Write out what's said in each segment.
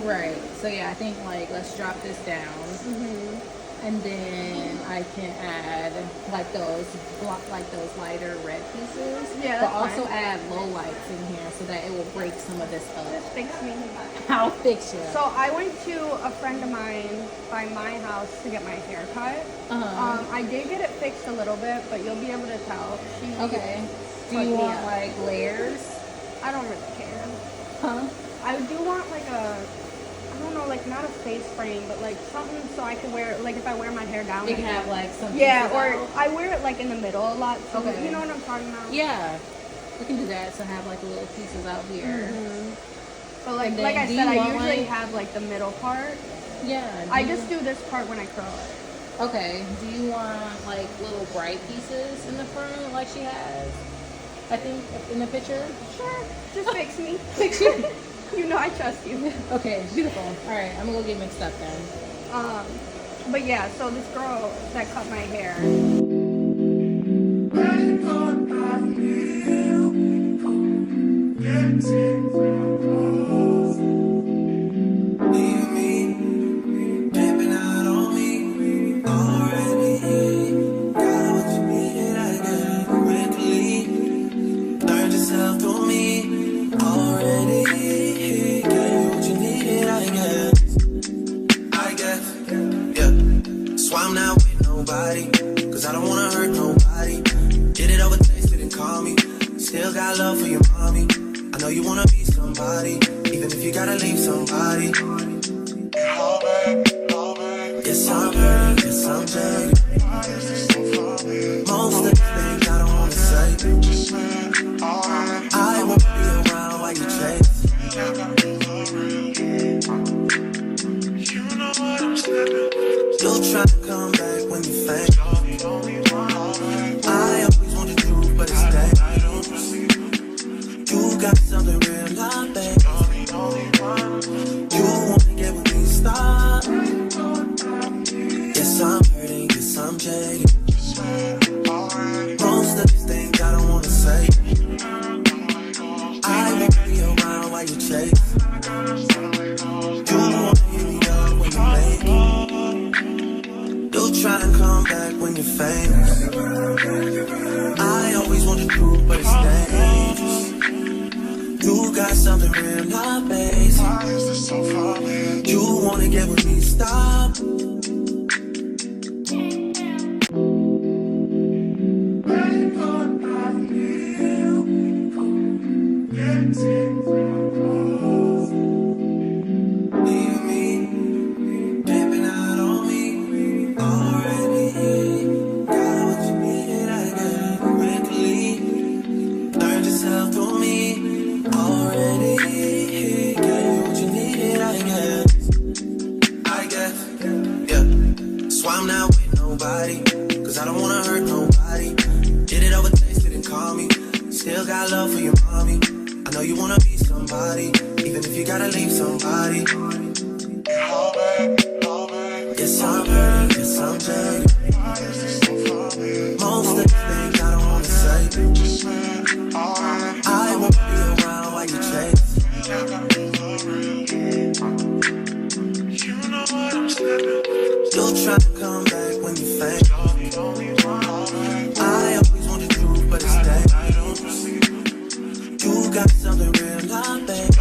Right. So yeah, I think like let's drop this down, and then I can add like those lighter red pieces. Yeah, But that's also fine. add low lights in here so that it will break some of this Just up. fix me. I'll fix you. So I went to a friend of mine by my house to get my hair cut. I did get it fixed a little bit, but you'll be able to tell. She Okay. Do fucked you me want up. like layers? I don't really care. Huh? I do want like I don't know, like not a face frame, but like something so I can wear, like if I wear my hair down. You can have like some. Yeah, pieces or out. I wear it like in the middle a lot. So Okay. you know what I'm talking about? Yeah, we can do that. So have like little pieces out here. But like And then, like I do said, you I want, usually like- have like the middle part. Yeah. I just do this part when I curl it. Okay. Do you want like little bright pieces in the front, like she has? I think in the picture. Sure, just fix me. Fix you. You know I trust you. Okay, beautiful. All right, I'm gonna go get mixed up then. But yeah, so this girl that cut my hair. So I'm not with nobody, cause I don't wanna hurt nobody. Did it over, tasted and call me. Still got love for your mommy. I know you wanna be somebody, even if you gotta leave somebody. Yes, I'm hurt, yes, I'm jaded. Most of the things I don't wanna say. I won't be around while you chase. You'll try to come back when you faint. I always want the truth, but it's dangerous. You got something real, not bad. You wanna get with me, stop. Yes, I'm hurting, yes, I'm jaded. Most of these things I don't wanna say. I won't be around while you chase. You wanna hit me up when you make it. You'll try and come back when you're famous. I always want the truth, but it's dangerous. You got something real, not basic. You wanna get with me, stop. I'm not with nobody, cause I don't wanna hurt nobody. Did it over, tasted and call me. Still got love for your mommy. I know you wanna be somebody, even if you gotta leave somebody. Yes, I'm hurt, yes, I'm jaded. Most of the things I don't wanna say. I won't be around while you chase. You'll try to come back when you faint. I always want the truth, but it's dangerous. You got something real, not bad.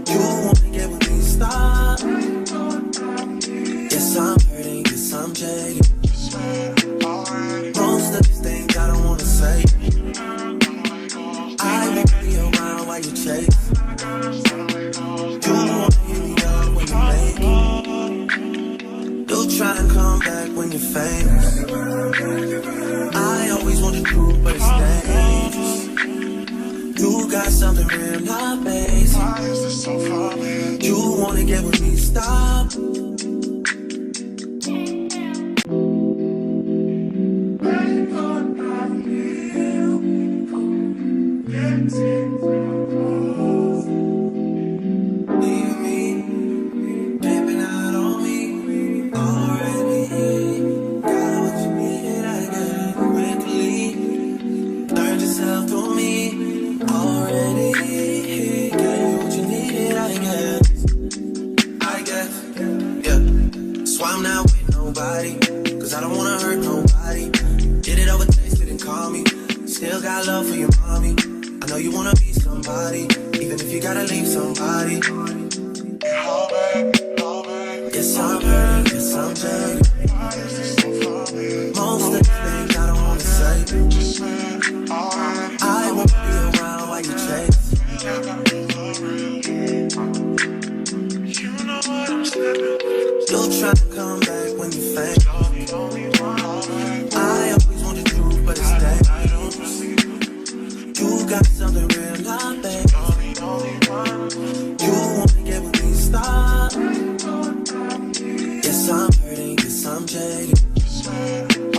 You wanna get with me, stop. Yes, I'm hurting, yes, I'm jaded. Most of these things I don't wanna say. I won't be around while you chase. You wanna hit me up when you make it. You'll try and come back when you're famous. I always want the truth, but it's dangerous. You got something real, not basic. You wanna get with me, stop. Already gotta leave somebody. Yes, I'm hurting, yes, I'm jaded. Most of the things I don't wanna say. I won't be around while you chase. You'll try to come back when you faint. I always wanted to, but it's dangerous. You got something real, not bad. You wanna get with me, stop. Yes, I'm hurting, yes, I'm jaded.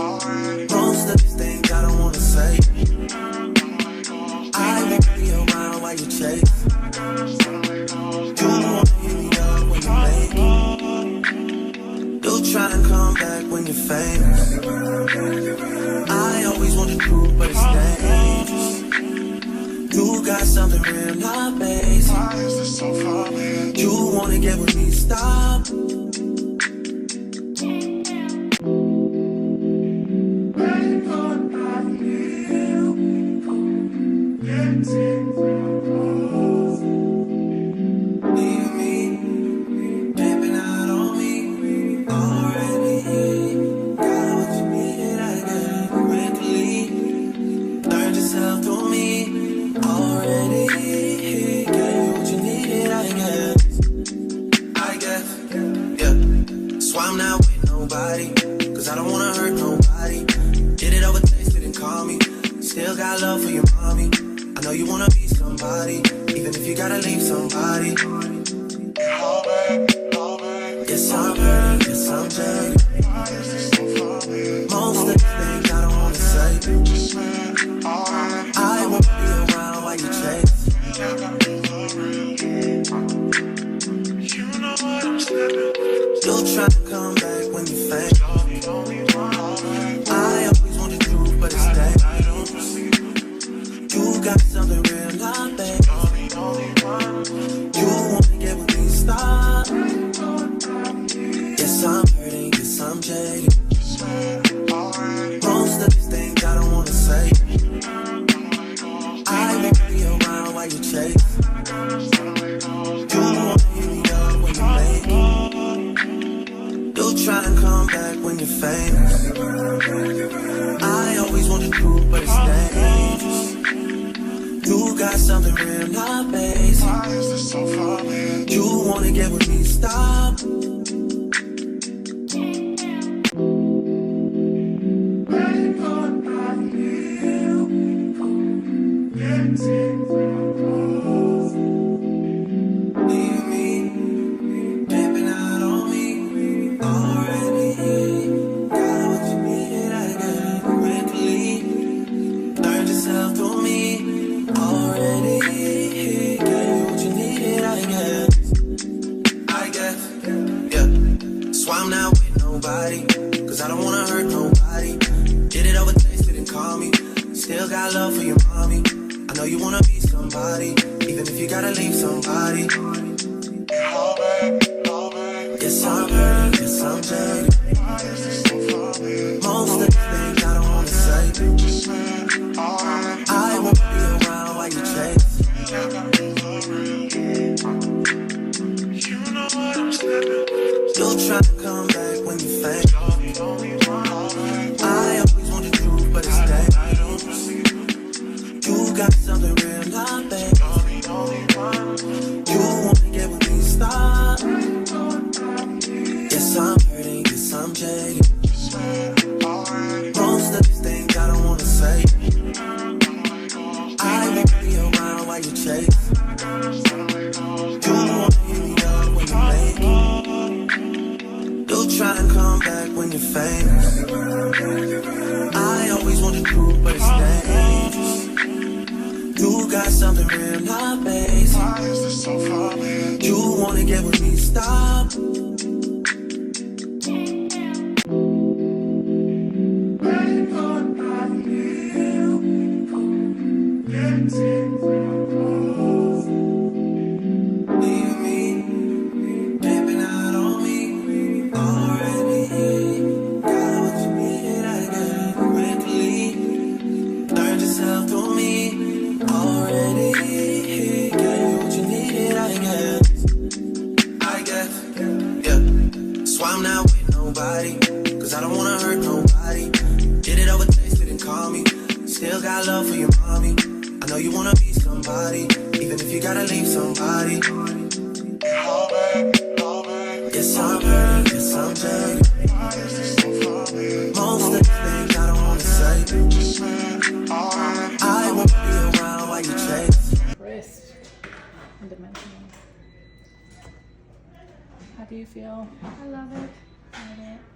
Most of these things I don't wanna say. I won't be around while you chase. You wanna hit me up when you make it. You'll try and come back when you're famous. I always wanted to prove, but it's dangerous. You got something real, not basic. You wanna get with me, stop. do you feel? I love it. Love it.